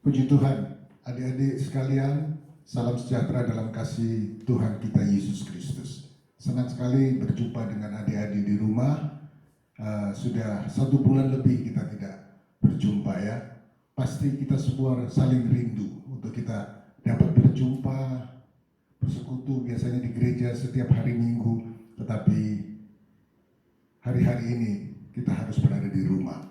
Puji Tuhan, adik-adik sekalian, salam sejahtera dalam kasih Tuhan kita Yesus Kristus. Senang sekali berjumpa dengan adik-adik di rumah. Sudah 1 bulan lebih kita tidak berjumpa ya. Pasti kita semua saling rindu untuk kita dapat berjumpa, bersekutu biasanya di gereja setiap hari Minggu. Tetapi hari-hari ini kita harus berada di rumah.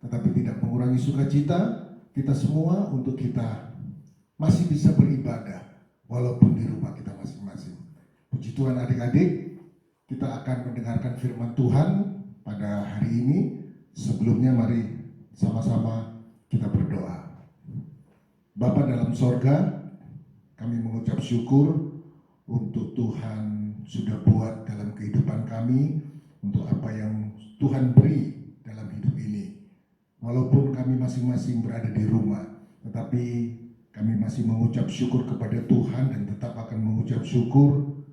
Tetapi tidak mengurangi sukacita kita semua untuk kita masih bisa beribadah walaupun di rumah kita masing-masing. Puji Tuhan adik-adik, kita akan mendengarkan firman Tuhan pada hari ini. Sebelumnya mari sama-sama kita berdoa. Bapa dalam sorga, kami mengucap syukur untuk Tuhan sudah buat dalam kehidupan kami, untuk apa yang Tuhan beri dalam hidup ini. Walaupun kami masing-masing berada di rumah, tetapi kami masih mengucap syukur kepada Tuhan dan tetap akan mengucap syukur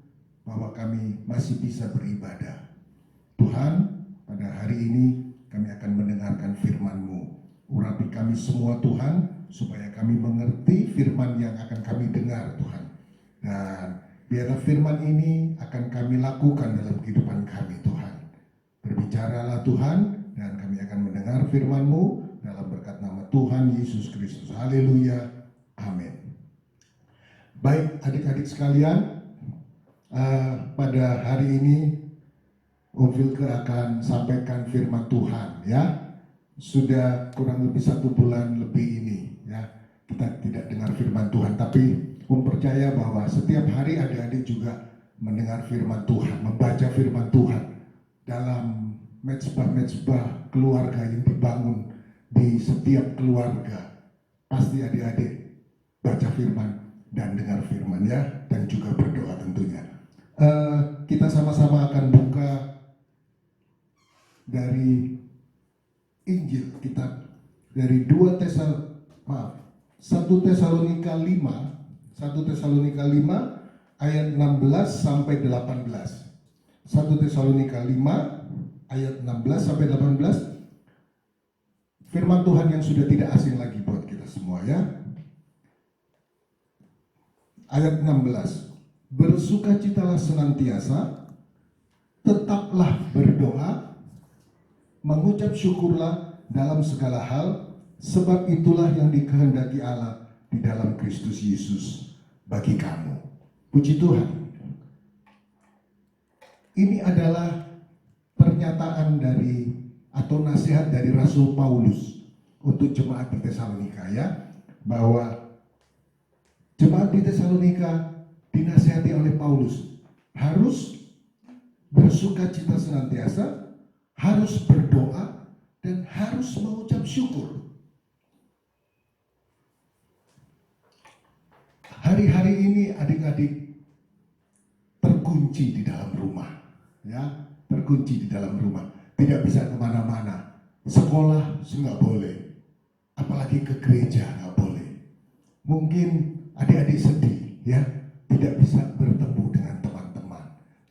bahwa kami masih bisa beribadah. Tuhan, pada hari ini kami akan mendengarkan firman-Mu. Urapi kami semua Tuhan, supaya kami mengerti firman yang akan kami dengar Tuhan. Dan biarlah firman ini akan kami lakukan dalam kehidupan kami Tuhan. Berbicaralah Tuhan, dan kami akan mendengar firman-Mu dalam berkat nama Tuhan Yesus Kristus. Haleluya. Amin. Baik adik-adik sekalian, pada hari ini Om Vilke akan sampaikan firman Tuhan ya. Sudah kurang lebih 1 bulan lebih ini ya, kita tidak dengar firman Tuhan. Tapi Om percaya bahwa setiap hari adik-adik juga mendengar firman Tuhan, membaca firman Tuhan dalam mezbah-mezbah keluarga yang dibangun di setiap keluarga. Pasti adik-adik baca firman dan dengar firman ya, dan juga berdoa tentunya. Kita sama-sama akan buka dari Injil kitab dari 1 Tesalonika 5 ayat 16 sampai 18. 1 Tesalonika 5 ayat 16 sampai 18. Firman Tuhan yang sudah tidak asing lagi buat kita semua ya. Ayat 16. Bersukacitalah senantiasa, tetaplah berdoa, mengucap syukurlah dalam segala hal, sebab itulah yang dikehendaki Allah di dalam Kristus Yesus bagi kamu. Puji Tuhan. Ini adalah pernyataan dari atau nasihat dari Rasul Paulus untuk jemaat di Tesalonika ya, bahwa jemaat di Tesalonika dinasihati oleh Paulus harus bersukacita senantiasa, harus berdoa, dan harus mengucap syukur. Hari-hari ini adik-adik terkunci di dalam rumah ya, terkunci di dalam rumah, tidak bisa kemana-mana. Sekolah nggak boleh, apalagi ke gereja nggak boleh. Mungkin adik-adik sedih ya, tidak bisa bertemu dengan teman-teman,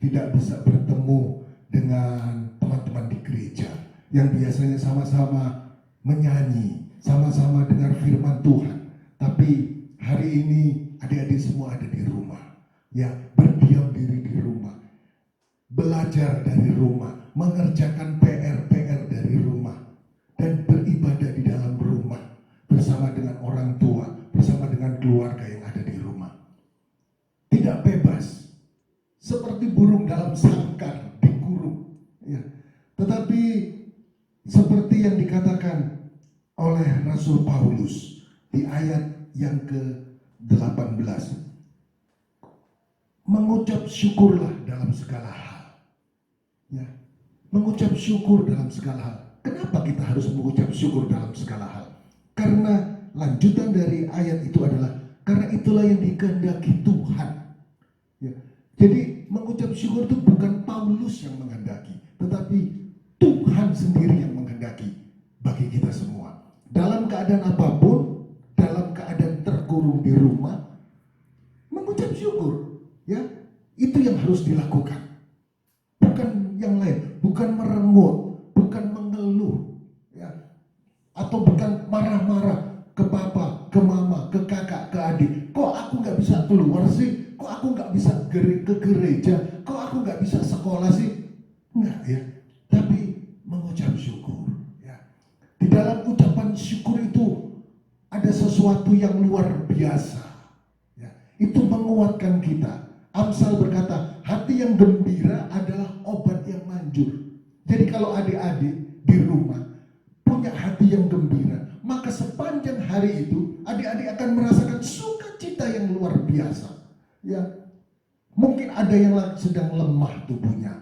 tidak bisa bertemu dengan teman-teman di gereja yang biasanya sama-sama menyanyi, sama-sama dengar firman Tuhan. Tapi hari ini adik-adik semua ada di rumah ya, berdiam diri di rumah, belajar dari rumah, mengerjakan PR dari rumah, dan beribadah di dalam rumah bersama dengan orang tua, bersama dengan keluarga yang ada di rumah. Tidak bebas, seperti burung dalam sangkar dikurung ya. Tetapi seperti yang dikatakan oleh Rasul Paulus di ayat yang ke-18, mengucap syukurlah dalam segala hal ya. Mengucap syukur dalam segala hal. Kenapa kita harus mengucap syukur dalam segala hal? Karena lanjutan dari ayat itu adalah karena itulah yang dikehendaki Tuhan ya. Jadi mengucap syukur itu bukan Paulus yang menghendaki, tetapi Tuhan sendiri yang menghendaki bagi kita semua. Dalam keadaan apapun, dalam keadaan terkurung di rumah, mengucap syukur ya, itu yang harus dilakukan. Bukan yang lain, bukan merengut, bukan mengeluh ya, atau bukan marah-marah ke papa, ke mama, ke kakak, ke adik. Kok aku nggak bisa keluar sih? Kok aku nggak bisa ke gereja? Kok aku nggak bisa sekolah sih? Enggak ya. Tapi mengucap syukur. Ya. Di dalam ucapan syukur itu ada sesuatu yang luar biasa. Ya. Itu menguatkan kita. Amsal berkata, hati yang gembira adalah obat yang manjur. Jadi kalau adik-adik di rumah punya hati yang gembira, maka sepanjang hari itu adik-adik akan merasakan sukacita yang luar biasa. Ya, mungkin ada yang sedang lemah tubuhnya.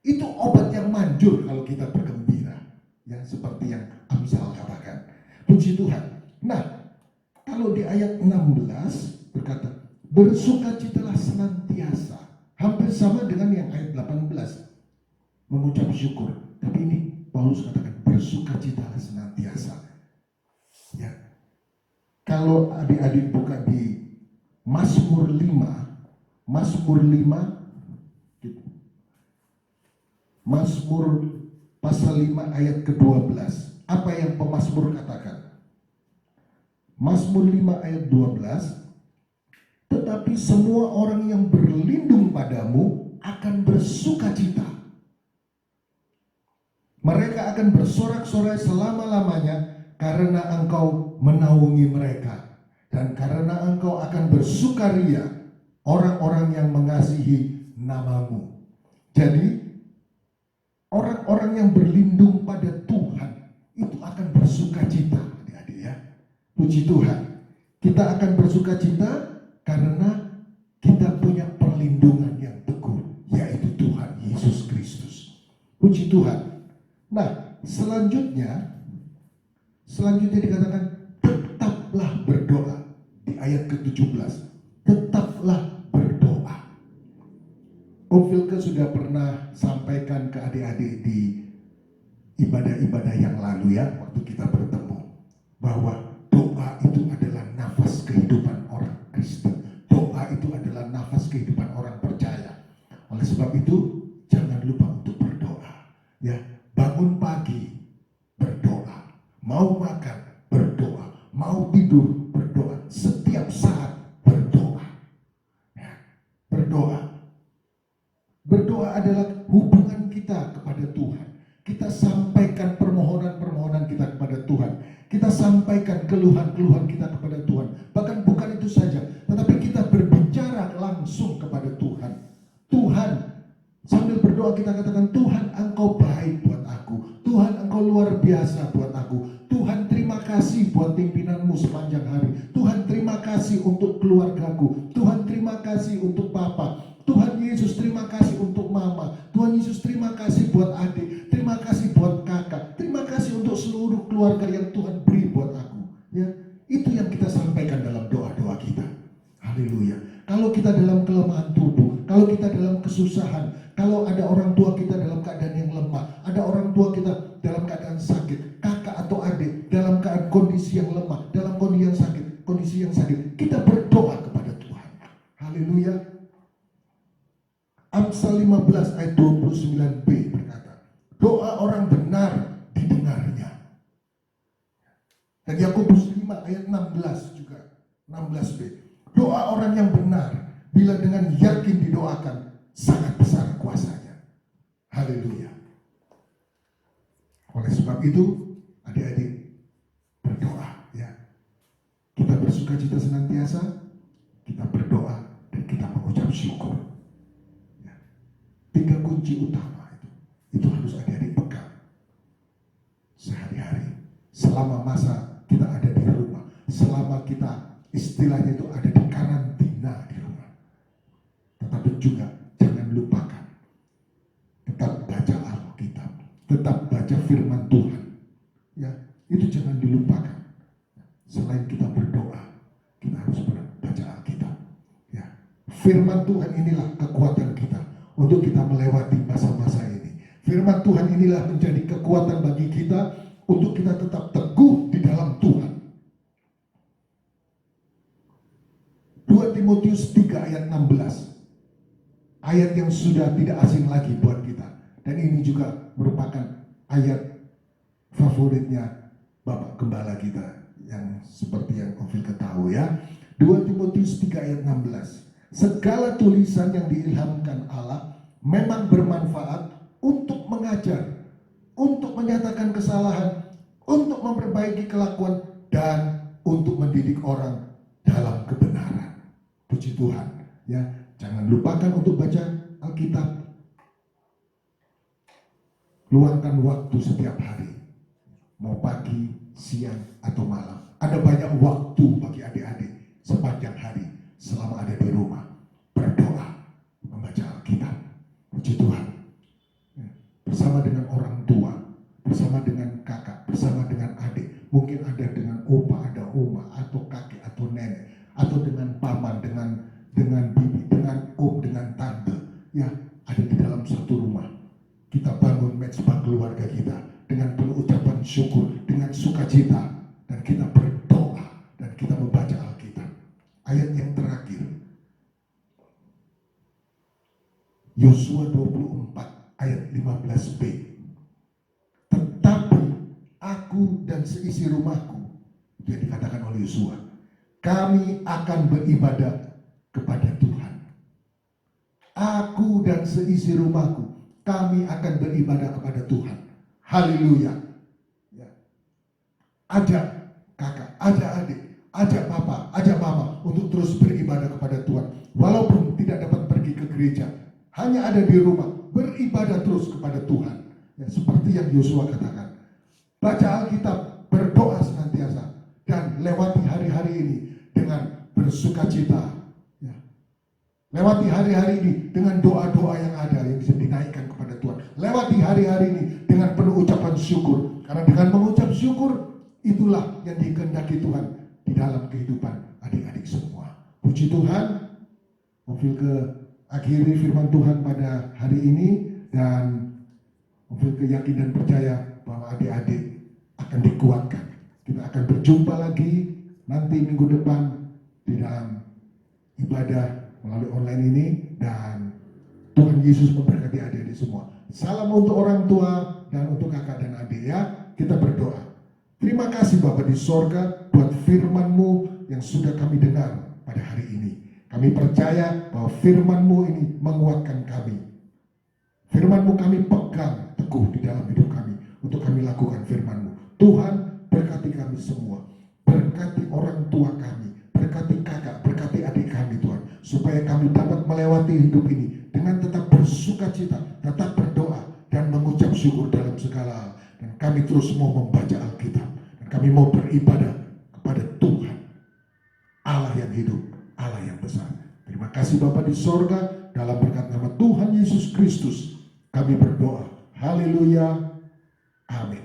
Itu obat yang manjur kalau kita bergembira. Ya, seperti yang Amsal katakan. Puji Tuhan. Nah, kalau di ayat 16 berkata, bersukacitalah senantiasa. Hampir sama dengan yang ayat 18. Mengucap syukur. Tapi ini Paulus katakan bersukacitalah senantiasa. Ya. Kalau adik-adik buka di Mazmur 5 Mazmur pasal 5 ayat ke-12. Apa yang pemazmur katakan? Mazmur 5 ayat 12. Tetapi semua orang yang berlindung padamu akan bersukacita. Mereka akan bersorak-sorai selama-lamanya karena engkau menaungi mereka. Dan karena engkau akan bersukaria orang-orang yang mengasihi namamu. Jadi orang-orang yang berlindung pada Tuhan itu akan bersukacita, adik-adik ya. Puji Tuhan. Kita akan bersukacita karena kita punya perlindungan yang teguh, yaitu Tuhan Yesus Kristus. Puji Tuhan. Nah, selanjutnya dikatakan tetaplah berdoa di ayat ke-17. Tetaplah berdoa. Om Vilke sudah pernah sampaikan ke adik-adik di ibadah-ibadah yang lalu ya, waktu kita bertemu, bahwa doa itu adalah nafas kehidupan orang Kristen. Doa itu adalah nafas kehidupan orang percaya. Oleh sebab itu, jangan lupa untuk berdoa. Ya, bangun pagi berdoa, mau makan berdoa, mau tidur berdoa, setiap saat berdoa. Ya, berdoa. Berdoa adalah hubungan kita kepada Tuhan. Kita sampaikan permohonan-permohonan kita kepada Tuhan. Kita sampaikan keluhan-keluhan kita kepada Tuhan. Bahkan bukan itu saja, tetapi kita berbicara langsung kepada Tuhan. Tuhan, sambil berdoa kita katakan, Tuhan engkau baik buat aku. Tuhan engkau luar biasa buat aku. Tuhan terima kasih buat pimpinanmu sepanjang hari. Tuhan terima kasih untuk keluargaku. Tuhan terima kasih untuk Papa. Tuhan Yesus terima kasih untuk mama. Tuhan Yesus terima kasih buat adik. Terima kasih buat kakak. Terima kasih untuk seluruh keluarga yang Tuhan beri buat aku. Ya, itu yang kita sampaikan dalam doa-doa kita. Haleluya. Kalau kita dalam kelemahan tubuh, kalau kita dalam kesusahan, kalau ada orang tua kita dalam keadaan yang lemah, ada orang tua kita dalam keadaan sakit, kakak atau adik dalam keadaan kondisi yang lemah, dalam kondisi yang sakit, kita berdoa kepada Tuhan. Haleluya. Amsal 15 ayat 29b berkata, doa orang benar didengarnya. Dan Yakobus 5 ayat 16 juga, 16b. Doa orang yang benar bila dengan yakin didoakan sangat besar kuasanya. Haleluya. Oleh sebab itu, adik-adik berdoa ya. Kita bersukacita senantiasa, kita berdoa dan kita mengucap syukur. 3 kunci utama itu harus adik-adik pegang sehari-hari, selama masa kita ada di rumah, selama kita istilahnya itu ada di karantina di rumah. Tetapi juga jangan lupakan tetap baca Alkitab, tetap baca firman Tuhan ya, itu jangan dilupakan. Selain kita berdoa, kita harus baca Alkitab ya. Firman Tuhan inilah kekuatan kita untuk kita melewati masa-masa ini. Firman Tuhan inilah menjadi kekuatan bagi kita untuk kita tetap teguh di dalam Tuhan. 2 Timotius 3 ayat 16. Ayat yang sudah tidak asing lagi buat kita. Dan ini juga merupakan ayat favoritnya Bapak Gembala kita yang seperti yang Ovil ketahui ya. 2 Timotius 3 ayat 16. Segala tulisan yang diilhamkan Allah memang bermanfaat untuk mengajar, untuk menyatakan kesalahan, untuk memperbaiki kelakuan, dan untuk mendidik orang dalam kebenaran. Puji Tuhan ya. Jangan lupakan untuk baca Alkitab. Luangkan waktu setiap hari, mau pagi, siang, atau malam. Ada banyak waktu bagi adik-adik sepanjang hari selama ada di rumah. Berdoa, membaca Alkitab. Puji Tuhan. Bersama dengan orang tua, bersama dengan kakak, bersama dengan adik. Mungkin ada dengan opa, ada oma, atau kakek, atau nenek, atau dengan paman, dengan bibi, dengan om, dengan tante. Ya, ada di dalam satu rumah. Kita bangun mezbah keluarga kita dengan penuh ucapan syukur, dengan sukacita, dan kita berdoa dan kita membaca Alkitab. Ayat yang terakhir, Yosua 24 ayat 15b. Tetapi aku dan seisi rumahku, itu yang dikatakan oleh Yosua, kami akan beribadah kepada Tuhan. Aku dan seisi rumahku, kami akan beribadah kepada Tuhan. Haleluya. Ya. Ajak kakak, ajak adik, ajak papa, ajak mama untuk terus beribadah kepada Tuhan. Walaupun tidak dapat pergi ke gereja, hanya ada di rumah, beribadah terus kepada Tuhan. Ya, seperti yang Yosua katakan. Baca Alkitab, berdoa senantiasa, dan lewati hari-hari ini dengan bersukacita. Ya. Lewati hari-hari ini dengan doa-doa yang ada yang bisa dinaikkan kepada Tuhan. Lewati hari-hari ini dengan penuh ucapan syukur. Karena dengan mengucap syukur, itulah yang dikehendaki Tuhan di dalam kehidupan adik-adik semua. Puji Tuhan. Ovil ke akhiri firman Tuhan pada hari ini, dan Ovil yakin dan percaya bahwa adik-adik akan dikuatkan. Kita akan berjumpa lagi nanti minggu depan di dalam ibadah melalui online ini, dan Tuhan Yesus memberkati adik-adik semua. Salam untuk orang tua dan untuk kakak dan adik ya. Kita berdoa. Terima kasih Bapa di sorga buat firman-Mu yang sudah kami dengar pada hari ini. Kami percaya bahwa firman-Mu ini menguatkan kami. Firman-Mu kami pegang teguh di dalam hidup kami untuk kami lakukan firman-Mu. Tuhan berkati kami semua. Berkati orang tua kami. Berkati kakak, berkati adik kami Tuhan. Supaya kami dapat melewati hidup ini dengan tetap bersukacita, tetap berdoa, dan mengucap syukur dalam segala hal. Dan kami terus mau membaca Alkitab. Dan kami mau beribadah kepada Tuhan, Allah yang hidup, Allah yang besar. Terima kasih Bapa di sorga, dalam berkat nama Tuhan Yesus Kristus kami berdoa. Haleluya. Amin.